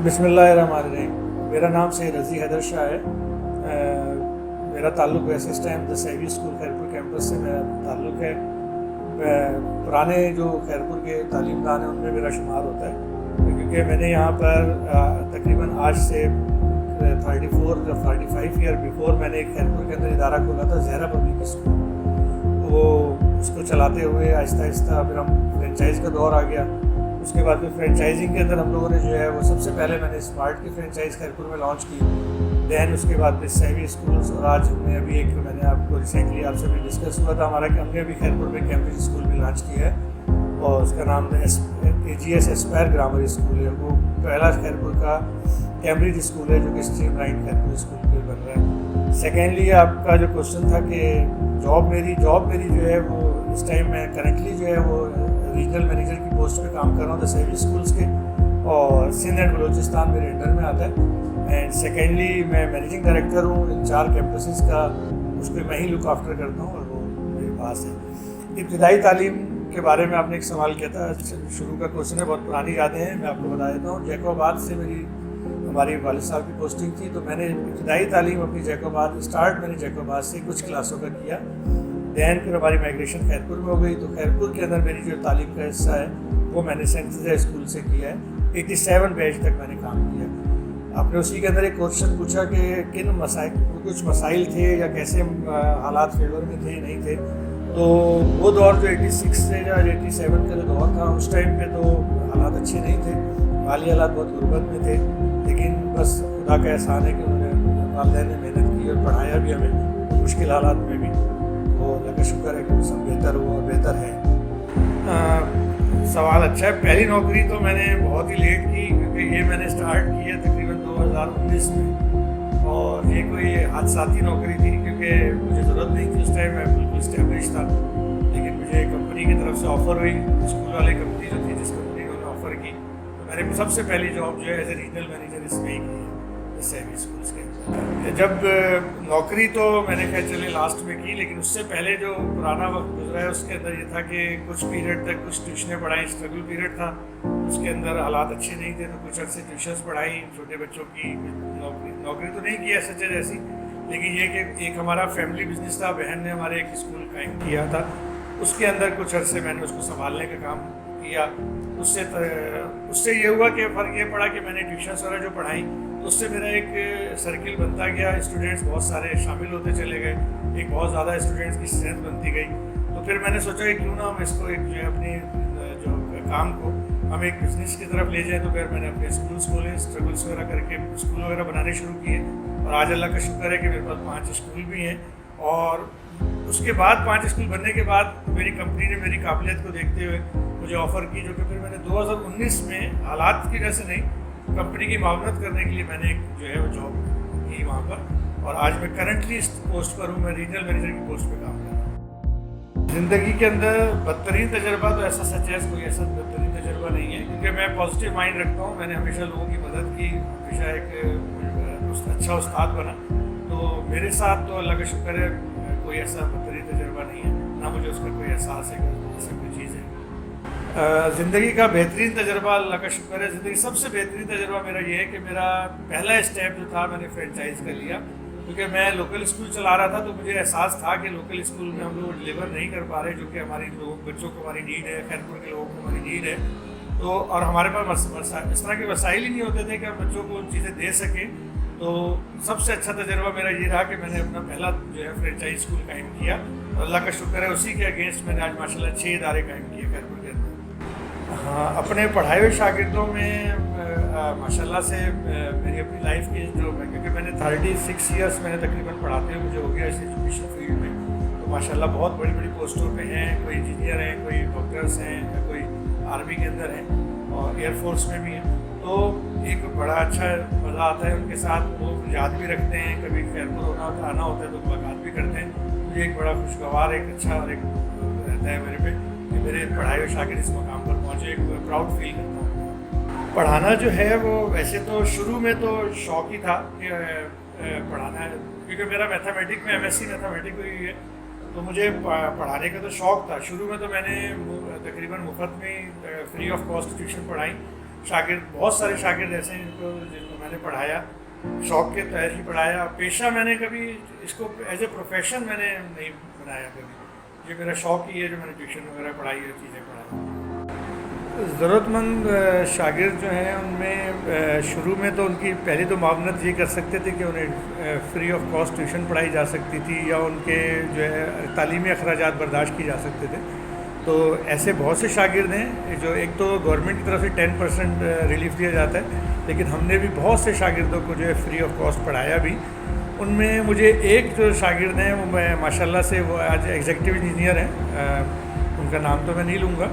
بسم اللہ الرحمن الرحیم. میرا نام سید رضی حیدر شاہ ہے. میرا تعلق ویسے اس ٹائم دا سیوی اسکول خیرپور کیمپس سے میرا تعلق ہے. پرانے جو خیرپور کے تعلیم دان ہیں ان میں میرا شمار ہوتا ہے، کیونکہ میں نے یہاں پر تقریباً آج سے 35 ایئر بیفور میں نے ایک خیرپور کے اندر ادارہ کھولا تھا، زہرا پبلک اسکول. وہ اس کو چلاتے ہوئے آہستہ آہستہ پھر ہم فرینچائز کا دور آ گیا. اس کے بعد پھر فرینچائزنگ کے اندر ہم لوگوں نے جو ہے وہ سب سے پہلے میں نے اسمارٹ کی فرینچائز خیرپور میں لانچ کی. دین اس کے بعد پھر سیوی اسکولس، اور آج ہم نے ابھی ایک میں نے آپ کو ریسنٹلی آپ سے بھی ڈسکس ہوا تھا ہمارا کہ ہم نے ابھی خیرپور میں کیمبرج اسکول بھی لانچ کیا ہے، اور اس کا نام AGS اسپائر گرامر اسکول ہے. وہ پہلا خیرپور کا کیمبرج اسکول ہے جو کہ اسٹریم لائن خیرپور اسکول پہ بن رہا ہے. سیکنڈلی آپ کا جو کوشچن تھا کہ جاب میری جو ہے وہ اس ٹائم میں کرنٹلی جو ہے وہ ریجنل مینیجر کی پوسٹ پہ کام کر رہا ہوں دا سیوی اسکولس کے، اور سندھ اینڈ بلوچستان میرے انڈر میں آتا ہے. اینڈ سیکنڈلی میں مینیجنگ ڈائریکٹر ہوں ان 4 کیمپسز کا، اس کو میں ہی لک آفٹر کرتا ہوں اور وہ میرے پاس ہے. ابتدائی تعلیم کے بارے میں آپ نے ایک سوال کیا تھا، شروع کا کوشچن ہے، بہت پرانی یادیں ہیں. میں آپ کو بتا دیتا ہوں، جیکوباد سے ہماری والد صاحب کی پوسٹنگ تھی، تو میں نے ابتدائی تعلیم اپنی جیکوباد میں نے جیکوباد سے کچھ کلاسوں کا کیا. دین پھر ہماری مائگریشن خیرپور میں ہو گئی، تو خیرپور کے اندر میری جو تعلیم کا حصہ ہے وہ میں نے سینٹ سیزر اسکول سے کیا ہے. 87 بیچ تک میں نے کام کیا. آپ نے اسی کے اندر ایک کوشچن پوچھا کہ کچھ مسائل تھے یا کیسے حالات فیور میں تھے نہیں تھے. تو وہ دور جو 86 سے یا 87 کا جو دور تھا، اس ٹائم پہ تو حالات اچھے نہیں تھے، مالی حالات بہت غربت میں تھے. لیکن بس خدا کا احسان ہے کہ انہوں نے والدین نے محنت کی اور پڑھایا بھی ہمیں مشکل حالات میں بھی. تو اللہ کا شکر ہے کہ وہ سب بہتر ہوا اور بہتر ہے. سوال اچھا ہے. پہلی نوکری تو میں نے بہت ہی لیٹ کی، کیونکہ یہ میں نے اسٹارٹ کی ہے تقریباً 2019 میں، اور یہ کوئی حادثاتی نوکری تھی کیونکہ مجھے ضرورت نہیں تھی اس ٹائم، میں بالکل اسٹیبلش تھا. لیکن مجھے کمپنی کی طرف سے آفر ہوئی، اسکول والی کمپنی جو تھی جس کمپنی کو انہوں نے آفر کی، تو میں نے سب سے پہلی جاب جو ہے ایز اے ریجنل مینیجر اس میں ہی کی ہے سیوی اسکولس کے. جب نوکری تو میں نے کہا چلے لاسٹ میں کی، لیکن اس سے پہلے جو پرانا وقت گزرا ہے اس کے اندر یہ تھا کہ کچھ پیریڈ تک کچھ ٹیوشنیں پڑھائیں. اسٹرگل پیریڈ تھا، اس کے اندر حالات اچھے نہیں تھے، تو کچھ عرصے ٹیوشنس پڑھائی چھوٹے بچوں کی. نوکری تو نہیں کی ایسا جیسی، لیکن یہ کہ ایک ہمارا فیملی بزنس تھا، بہن نے ہمارے ایک اسکول قائم کیا تھا، اس کے اندر کچھ عرصے میں نے اس کو سنبھالنے کا کام کیا. اس سے یہ ہوا کہ فرق یہ پڑا کہ میں نے ٹیوشنس وغیرہ جو پڑھائیں تو اس سے میرا ایک سرکل بنتا گیا، اسٹوڈنٹس بہت سارے شامل ہوتے چلے گئے، ایک بہت زیادہ اسٹوڈنٹس کی اسٹرینتھ بنتی گئی. تو پھر میں نے سوچا کہ کیوں نہ ہم اس کو ایک جو ہے اپنی جو کام کو ہم ایک بزنس کی طرف لے جائیں. تو پھر میں نے اپنے اسکولس کھولے، اسٹرگلس وغیرہ کر کے اسکول وغیرہ بنانے شروع کیے، اور آج اللہ کا شکر ہے کہ میرے پاس 5 اسکول بھی ہیں. اور اس کے بعد 5 اسکول بننے کے بعد میری کمپنی نے میری قابلیت کو دیکھتے ہوئے مجھے آفر کی، جو کہ پھر میں نے 2019 میں حالات کی وجہ سے نہیں، کمپنی کی معاونت کرنے کے لیے میں نے ایک جو ہے وہ جاب کی وہاں پر. اور آج میں کرنٹلی اس پوسٹ پر ہوں، میں ریجنل مینیجر کی پوسٹ پہ کام کر رہا ہوں. زندگی کے اندر بدترین تجربہ تو ایسا سچ ہے، کوئی ایسا بدترین تجربہ نہیں ہے، کیونکہ میں پازیٹیو مائنڈ رکھتا ہوں. میں نے ہمیشہ لوگوں کی مدد کی، ہمیشہ ایک اچھا استاد بنا. تو میرے ساتھ تو اللہ کا شکر ہے کوئی ایسا بدترین تجربہ نہیں ہے، نہ مجھے اس کا کوئی احساس ہے کہ ایسا کوئی چیز ہے. زندگی کا بہترین تجربہ اللہ کا شکر ہے، زندگی سب سے بہترین تجربہ میرا یہ ہے کہ میرا پہلا اسٹیپ جو تھا میں نے فرینچائز کر لیا. کیونکہ میں لوکل اسکول چلا رہا تھا، تو مجھے احساس تھا کہ لوکل اسکول میں ہم لوگ ڈلیور نہیں کر پا رہے جو کہ ہماری بچوں کو ہماری نیڈ ہے، خیرپور کے لوگوں کو ہماری نیڈ ہے. تو اور ہمارے پاس اس طرح کے وسائل ہی نہیں ہوتے تھے کہ ہم بچوں کو چیزیں دے سکیں. تو سب سے اچھا تجربہ میرا یہ رہا کہ میں نے اپنا پہلا جو ہے فرینچائز اسکول قائم کیا، اور اللہ کا شکر ہے اسی کے اگینسٹ میں نے آج ماشاء اللہ 6 ادارے قائم کیے خیرپور کے اندر. ہاں، اپنے پڑھائے ہوئے شاگردوں میں ماشاء اللہ سے میری اپنی لائف کی جو کیونکہ میں نے 36 ایئرس میں نے تقریباً پڑھاتے ہوئے مجھے ہو گیا اس ایجوکیشن فیلڈ میں. تو ماشاء اللہ بہت بڑی بڑی پوسٹوں پہ ہیں، کوئی انجینئر ہیں، کوئی ڈاکٹرس ہیں، کوئی آرمی کے اندر ہیں، اور ایئر فورس میں بھی ہیں. تو ایک بڑا اچھا مزہ آتا ہے ان کے ساتھ. وہ یاد بھی رکھتے ہیں، کبھی خیرپور آنا ہوتا ہے تو ملاقات بھی کرتے ہیں. مجھے ایک بڑا خوشگوار ایک اچھا اور ایک رہتا ہے میرے پہ کہ میرے پڑھائے ہوئے شاگرد اس مقام پر پہنچے، ایک پراؤڈ فیل کرتا ہوں. پڑھانا جو ہے وہ ویسے تو شروع میں تو شوق ہی تھا کہ پڑھانا ہے، کیونکہ میرا میتھمیٹک میں MSc میتھمیٹک ہوئی ہے، تو مجھے پڑھانے کا تو شوق تھا. شروع میں تو میں نے تقریباً مفت میں فری آف کاسٹ ٹیوشن پڑھائی. शागिर्द, बहुत सारे शागिर्द ऐसे हैं जिनको मैंने पढ़ाया, शौक़ के तहत ही पढ़ाया। पेशा मैंने कभी इसको एज ए प्रोफेशन मैंने नहीं बनाया कभी, ये मेरा शौक़ ही है जो मैंने ट्यूशन वगैरह पढ़ाई है, चीज़ें पढ़ाई। ज़रूरतमंद शागिर्द जो हैं उनमें शुरू में तो उनकी पहली तो मावनत ये कर सकते थे कि उन्हें फ्री ऑफ कॉस्ट ट्यूशन पढ़ाई जा सकती थी या उनके जो है तालीमी अखराजात बर्दाश्त किए जा सकते थे। तो ऐसे बहुत से शागिर्द हैं जो, एक तो गवर्नमेंट की तरफ से 10% रिलीफ दिया जाता है, लेकिन हमने भी बहुत से शागिर्दों को जो है फ्री ऑफ कॉस्ट पढ़ाया भी। उनमें मुझे एक जो शागिर्द हैं वो मैं माशाल्लाह से वो आज एग्जीक्यूटिव इंजीनियर हैं, उनका नाम तो मैं नहीं लूँगा।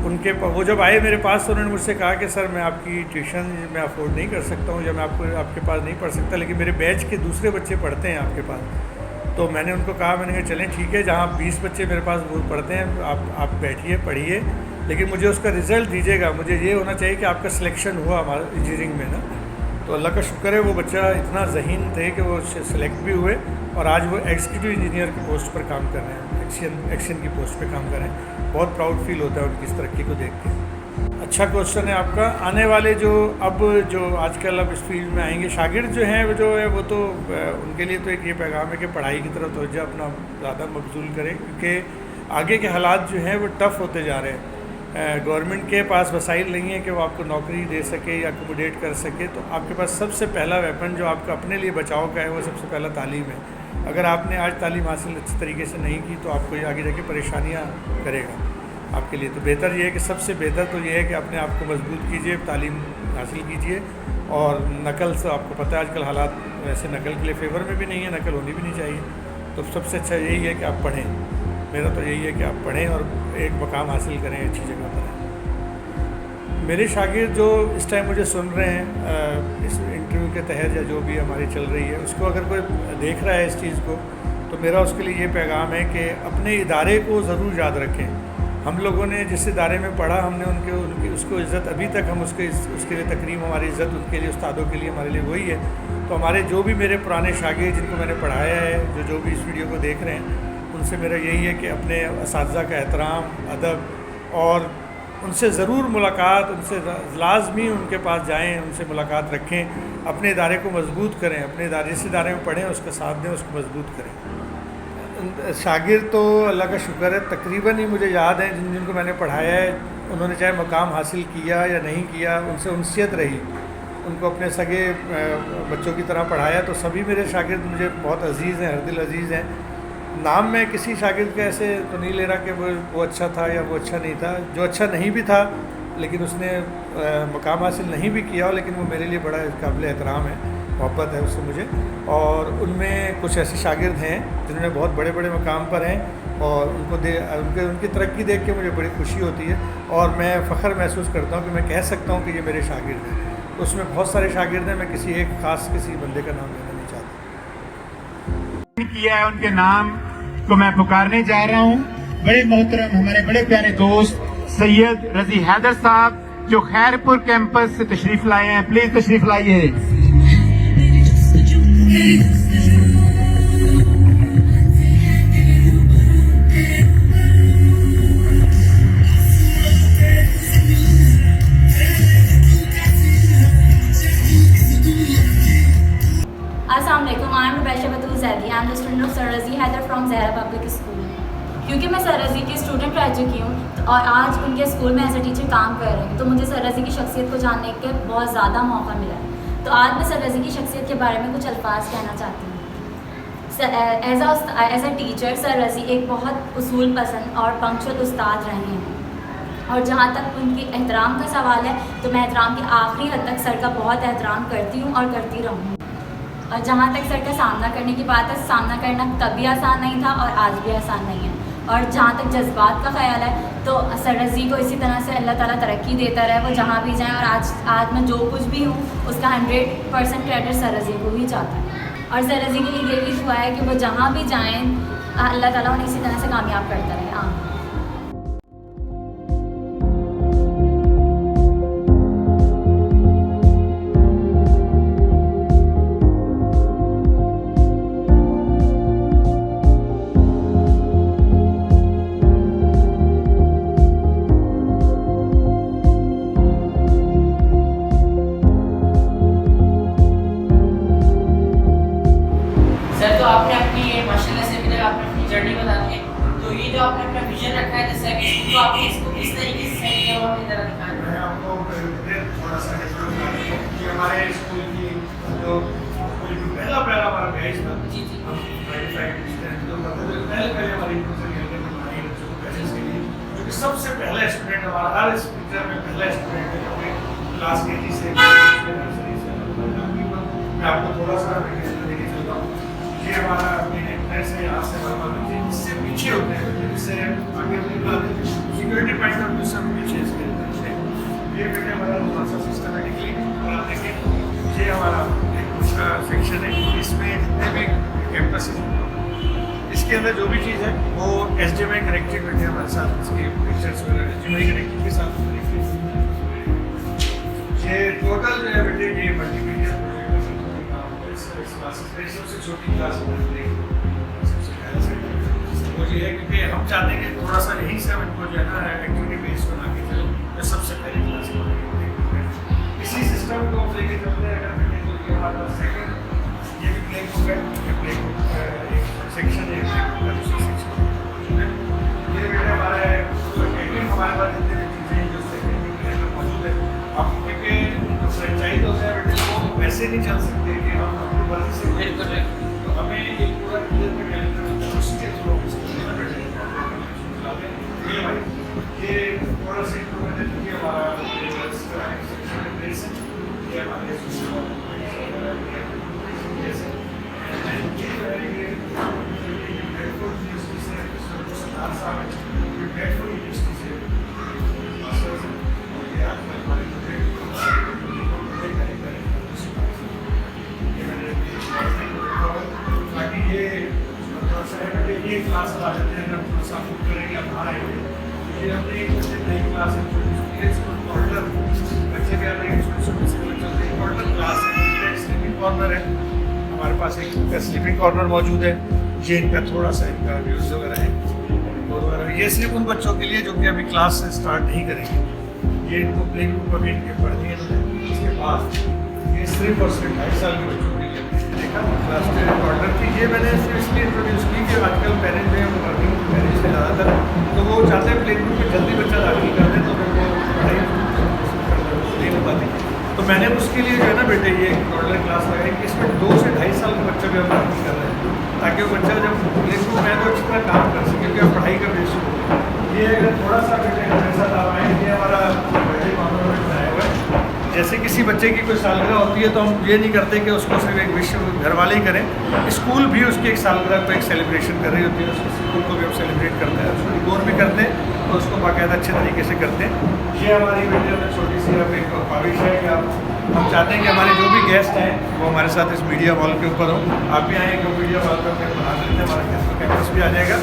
उनके वो जब आए मेरे पास तो उन्होंने मुझसे कहा कि सर मैं आपकी ट्यूशन मैं अफोर्ड नहीं कर सकता हूँ या मैं आपके पास नहीं पढ़ सकता, लेकिन मेरे बैच के दूसरे बच्चे पढ़ते हैं आपके पास। तो मैंने उनको कहा, मैंने कहा चलें ठीक है, जहाँ 20 बच्चे मेरे पास वो पढ़ते हैं आप बैठिए पढ़िए, लेकिन मुझे उसका रिज़ल्ट दीजिएगा, मुझे ये होना चाहिए कि आपका सिलेक्शन हुआ हमारा इंजीनियरिंग में ना। तो अल्लाह का शुक्र है वो बच्चा इतना ज़हीन थे कि वो सेलेक्ट भी हुए और आज वो एग्जीक्यूटिव इंजीनियर की पोस्ट पर काम कर रहे हैं, एक्शन की पोस्ट पर काम कर रहे हैं। बहुत प्राउड फील होता है उनकी इस तरक्की को देख के। अच्छा क्वेश्चन है आपका। आने वाले जो आजकल इस फील्ड में आएंगे शागिर्द जो हैं वो तो उनके लिए तो एक ये पैगाम है कि पढ़ाई की तरफ तवज्जो अपना ज़्यादा मबज़ूल करें, क्योंकि आगे के हालात जो हैं वो टफ़ होते जा रहे हैं। गवर्नमेंट के पास वसाइल नहीं है कि वो आपको नौकरी दे सके या अकोमोडेट कर सके, तो आपके पास सबसे पहला वेपन जो आपका अपने लिए बचाव का है वो सबसे पहला तालीम है। अगर आपने आज तालीम हासिल अच्छी तरीके से नहीं की तो आपको आगे जाके परेशानियाँ करेगा आपके लिए। तो बेहतर ये है कि सबसे बेहतर तो ये है कि अपने आप को मजबूत कीजिए, तालीम हासिल कीजिए। और नकल से आपको पता है आजकल हालात वैसे नकल के लिए फेवर में भी नहीं है, नकल होनी भी नहीं चाहिए। तो सबसे अच्छा यही है कि आप पढ़ें, मेरा तो यही है कि आप पढ़ें और एक मकाम हासिल करें, अच्छी जगह पर रहें। मेरे शागिर्द जो इस टाइम मुझे सुन रहे हैं इस इंटरव्यू के तहत या जो भी हमारी चल रही है, उसको अगर कोई देख रहा है इस चीज़ को, तो मेरा उसके लिए ये पैगाम है कि अपने इदारे को ज़रूर याद रखें। हम लोगों ने जिस इदारे में पढ़ा हमने उनकी उसको इज़्ज़त अभी तक हम उसके लिए तकरीम, हमारी इज़्ज़त उनके लिए, उस्तादों के लिए हमारे लिए वही है। तो हमारे जो भी मेरे पुराने शागिर्द जिनको मैंने पढ़ाया है, जो भी इस वीडियो को देख रहे हैं, उनसे मेरा यही है कि अपने असातिज़ा का एहतराम, अदब और उनसे ज़रूर मुलाकात, उनसे लाजमी उनके पास जाएं, उनसे मुलाकात रखें, अपने इदारे को मजबूत करें, अपने इदारे जिस इदारे में पढ़ें उसका साथ दें, उसको मजबूत करें। शागिर्द तो अल्लाह का शुक्र है तकरीबन ही मुझे याद है जिनको मैंने पढ़ाया है, उन्होंने चाहे मकाम हासिल किया या नहीं किया, उनसे उनसियत रही, उनको अपने सगे बच्चों की तरह पढ़ाया। तो सभी मेरे शागिर्द मुझे बहुत अजीज़ हैं, हरदिल अजीज़ हैं। नाम मैं किसी शागिर्द का ऐसे तो नहीं ले रहा कि वो अच्छा था या वो अच्छा नहीं था। जो अच्छा नहीं भी था लेकिन उसने मकाम हासिल नहीं भी किया हो, लेकिन वो मेरे लिए बड़ा काबिल एहतराम है, मोहब्बत है उससे मुझे। और उनमें कुछ ऐसे शागिर्द हैं जिन्होंने बहुत बड़े बड़े मकाम पर हैं और उनकी तरक्की देख के मुझे बड़ी खुशी होती है और मैं फ़ख्र महसूस करता हूँ कि मैं कह सकता हूँ कि ये मेरे शागिर्द हैं। तो उसमें बहुत सारे शागिर्द हैं, मैं किसी एक ख़ास किसी बंदे का नाम लेना नहीं चाहता। किया है उनके नाम को मैं पुकारने जा रहा हूँ। बड़े मोहतरम हमारे बड़े प्यारे दोस्त सैयद रजी हैदर साहब जो खैरपुर कैंपस से तशरीफ लाए हैं, प्लीज तशरीफ लाइए। I'm the student of Sir Razi Haider from Zahra Public School। क्योंकि मैं सर रज़ी की स्टूडेंट रह चुकी हूँ और आज उनके स्कूल में एज ए टीचर काम कर रही हूँ, तो मुझे सर रज़ी की शख्सियत को जानने के बहुत ज़्यादा मौका मिला है। तो आज मैं सर रज़ी की शख्सियत के बारे में कुछ अल्फाज कहना चाहती हूँ। एज अ टीचर सर रज़ी एक बहुत उसूल पसंद और पंक्चुअल उस्ताद रहे हैं और जहाँ तक उनकी एहतराम का सवाल है तो मैं एहतराम की आखिरी हद तक सर का बहुत एहतराम करती हूँ और करती रहूँगी। और जहाँ तक सर का सामना करने की बात है, सामना करना कभी आसान नहीं था और आज भी आसान नहीं है। और जहाँ तक जज्बात का ख्याल है तो सर रज़ी को इसी तरह से अल्लाह ताला तरक्की देता रहे, वो जहाँ भी जाएँ। और आज मैं जो कुछ भी हूँ उसका 100% क्रेडिट सर रज़ी को ही जाता है और सर रज़ी के लिए यही दुआ है कि वो जहाँ भी जाएँ अल्लाह ताला उन्हें इसी तरह से कामयाब करता रहे। आमीन। बता दिए। तो ये जो आपने अपना विजन रखा है जैसे तो आपने इसको किस तरीके से सेट किया हुआ है जरा दिखाएं। मैं आपको थोड़ा सा कि हमारे स्कूल की जो पहला हमारा बैच था, जी जी हम 25 स्टूडेंट जो करते थे, पहले हमारी क्योंकि सबसे पहला स्टूडेंट हमारा हर पिक्चर में पहला स्टूडेंट है, जो क्लास KG से नर्सरी से। मैं आपको थोड़ा सा लेके चलता हूँ। ये हमारा से यहाँ से हमारे बच्चे इससे पीछे होते हैं, इससे आगे सिक्योरिटी पॉइंट ऑफ व्यू से पीछे इसके ये बेटे हमारा थोड़ा सा सिस्टमेटिकली बनाते हैं। ये हमारा एक दूसरा सेक्शन है, इसमें जितने भी कैंपस हैं इसके अंदर जो भी चीज़ है वो HDMI कनेक्टेड बेटे हमारे साथ, इसके पिक्चर्स वगैरह HDMI कनेक्टेड के साथ कनेक्टेड। ये टोटल जो है बेटे ये मल्टीमीडिया सबसे छोटी क्लास सबसे पहले से वो ये है क्योंकि हम चाहते हैं कि थोड़ा सा यहीं से हम इनको जो है ना एक्टिविटी बेस बना के चलो, तो सबसे पहले क्लास इसी सिस्टम को लेके चलते हैं। अगर बेटे तो ये हमारा सेकंड ये भी प्ले बुक है, ये प्ले बुक एक सेक्शन है, दूसरा सेक्शन ये बेटे हमारा हमारे पास जितने भी चीज़ें जो सेकंड मौजूद है। अब क्योंकि फ्रेंचाइज होता है बेटे वो वैसे नहीं चल सकते कि हम अपनी मर्जी से वेट कर रहे हैं, तो हमें एक पूरा क्लियर में कैलेंडर उसके थ्रू ये थोड़ा सा इंप्रूवमेंट है। हमारा ये ये क्लास आ जाते हैं हम थोड़ा सा मूव करेंगे अब बाहर आएंगे। ये हमने एक नई क्लास है कॉर्नर बच्चे के कॉर्नर क्लास है, स्लीपिंग कॉर्नर है हमारे पास, एक स्लीपिंग कॉर्नर मौजूद है। ये इनका थोड़ा सा इनका व्यूज़ वगैरह है और ये सिर्फ उन बच्चों के लिए जो कि अभी क्लास स्टार्ट नहीं करेंगे। ये इनको प्ले ग्रुप अभी इनके पढ़नी है। इसके बाद ये सिर्फ और सिर्फ 2.5 साल के बच्चों के लिए देखा क्लास कॉर्नर की। ये मैंने इसलिए इंट्रोड्यूस की कि आजकल पेरेंट्स जो है वर्किंग पेरेंट्स में ज़्यादातर तो वो चाहते हैं प्ले ग्रुप में जल्दी बच्चा दाखिल कर दें तो वो पढ़ाई नहीं हो पाती। तो मैंने उसके लिए जो है ना बेटे ये कॉर्नर क्लास लगाई कि इसमें 2 से 2.5 साल के बच्चे भी हम दाखिल कर रहे हैं ताकि वो बच्चा जब प्ले ग्रुप में तो अच्छी तरह काम कर सके क्योंकि पढ़ाई का बेस हो। ये अगर थोड़ा सा बेटे हमारे साथ आप आए, ये हमारा बर्थडे कॉर्नर में बनाया हुआ है। जैसे किसी बच्चे की कोई सालगिरह होती है तो हम ये नहीं करते कि उसको सिर्फ एक विश घर वाले ही करें, स्कूल भी उसकी एक सालगिरह को एक सेलिब्रेशन कर रही होती है, उसके स्कूल को भी हम सेलिब्रेट करते हैं, उसको रिकॉर्ड भी करते हैं और उसको बाकायदा अच्छे तरीके से करते हैं। ये हमारी बेटे में छोटी सी अब एक ख्वाहिश है कि हम चाहते हैं कि हमारे जो भी गेस्ट हैं वो हमारे साथ इस मीडिया वॉल के ऊपर हो। आप भी आएँ कि मीडिया वॉल पर अपने बना लेते हैं, हमारा कैंपस भी आ जाएगा।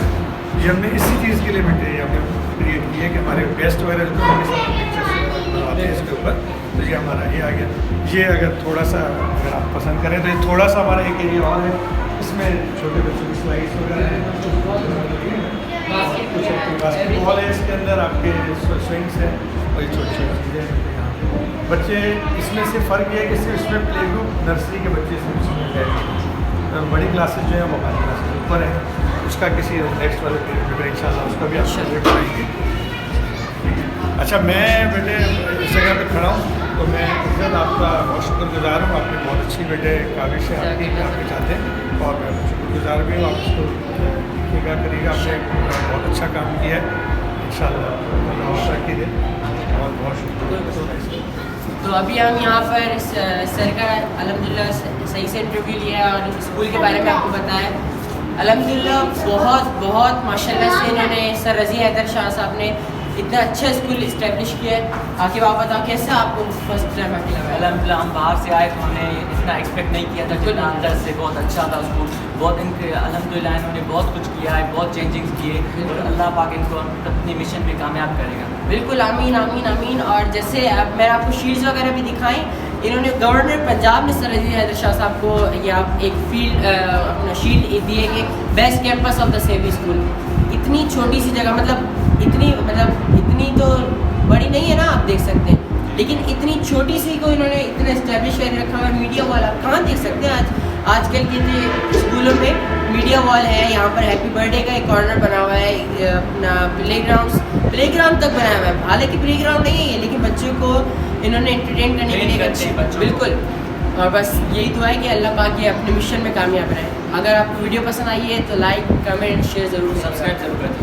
ये हमने इसी चीज़ के लिए बेटे हमने क्रिएट की है कि हमारे गेस्ट वगैरह जो उनके साथ पिक्चर्स बनवाते हैं इसके ऊपर। तो ये हमारा ये आ गया। ये अगर थोड़ा सा अगर आप पसंद करें तो ये थोड़ा सा हमारा एक एरिया और है, इसमें छोटे बच्चों की स्लाइड्स वगैरह हैं, कुछ बास्केटबॉल है, इसके अंदर आपके स्विंग्स हैं और ये छोटी छोटी चीज़ें हैं। बच्चे इसमें से फ़र्क ये है कि सिर्फ इसमें प्ले ग्रुप नर्सरी के बच्चे इसमें बैठे, बड़ी क्लासेज जो है वो हमारी क्लासेज ऊपर है, उसका किसी नेक्स्ट वाले पीरियड में इंशाल्लाह उसका भी आप अपडेट कराएंगे। अच्छा, मैं बेटे इस जगह पे खड़ा हूँ तो मैं इज़्ज़त आपका बहुत शुक्रगुजार हूँ। आपकी बहुत अच्छी बेटे काविश है आपकी, आपके चाहते हैं और मैं शुक्रगुजार भी हूँ। आप इसको देखिएगा करिएगा, आपने बहुत अच्छा काम किया है, इंशाल्लाह और तरक्की दे। बहुत बहुत शुक्रिया। तो अभी हम यहाँ पर सर का अल्हम्दुलिल्लाह सही से इंटरव्यू लिया और स्कूल के बारे में आपको बताया। अल्हम्दुलिल्लाह बहुत माशाल्लाह से इन्होंने सर रज़ी हैदर शाह साहब ने इतना अच्छा स्कूल इस्टेब्लिश किया है। आके आप बताओ कैसा आपको फर्स्ट टाइम आके लगा? अल्हम्दुलिल्लाह हम बाहर से आए तो हमने इतना एक्सपेक्ट नहीं किया था, जितना अंदर से बहुत अच्छा था स्कूल। बहुत इनके अल्हम्दुलिल्लाह इन्होंने बहुत कुछ किया है, बहुत चेंजिंग्स किए और अल्लाह पाक इनको अपने मिशन में कामयाब करेगा। बिल्कुल, आमीन आमीन आमीन। और जैसे अब मैंने आपको शील्ड्स वगैरह भी दिखाई, इन्होंने गवर्नर पंजाब ने सर रज़ी हैदर शाह साहब को ये आप एक फील्ड अपना शील्ड दिए कि बेस्ट कैंपस ऑफ द सेवी स्कूल। इतनी छोटी सी जगह, मतलब इतनी तो बड़ी नहीं है ना, आप देख सकते हैं, लेकिन इतनी छोटी सी को इन्होंने इतना इस्टेब्लिश कर रखा है। मीडिया वाला कहाँ देख सकते हैं आजकल के स्कूलों में میڈیا وال ہے, یہاں پر ہیپی برتھ ڈے کا ایک کارنر بنا ہوا ہے, اپنا پلے گراؤنڈ تک بنایا ہوا ہے. حالانکہ پلے گراؤنڈ نہیں ہے یہ, لیکن بچوں کو انہوں نے انٹرٹین کرنے کے لیے ایک اچھی, بالکل. اور بس یہی دعا ہے کہ اللہ پاک یہ اپنے مشن میں کامیاب رہے. اگر آپ کو ویڈیو پسند آئی ہے تو لائک کمنٹ شیئر ضرور, سبسکرائب ضرور کریں.